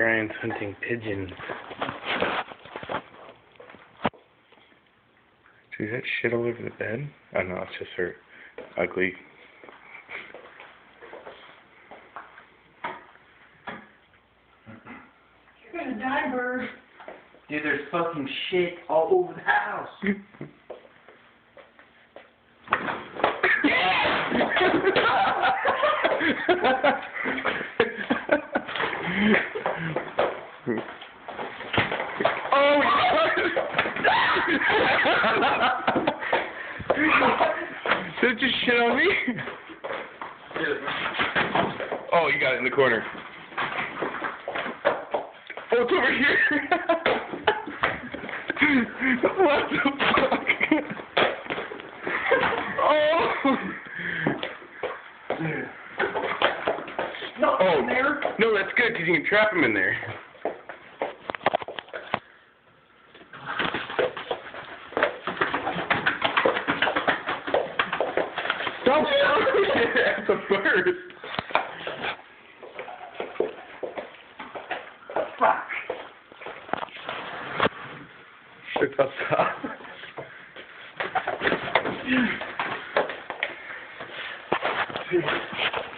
Brian's hunting pigeons. Is that shit all over the bed? Oh no, it's just her ugly. You're gonna die, bird. Dude, there's fucking shit all over the house. Oh, did it just shit on me? Oh, you got it in the corner. Oh, it's over here. What the fuck? Oh. No, in there. No, that's good because you can trap him in there. Stop throwing it at the bird. Fuck. It's up top.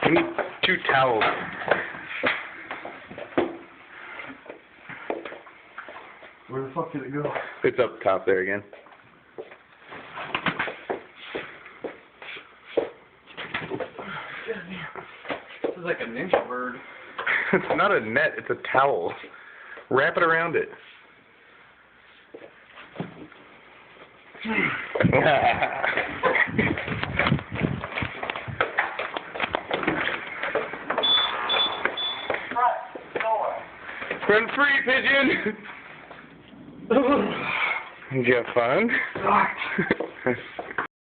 We need 2 towels. Where the fuck did it go? It's up top there again. This is like a ninja bird. It's not a net, it's a towel. Wrap it around it. Run free, pigeon! Did you have fun?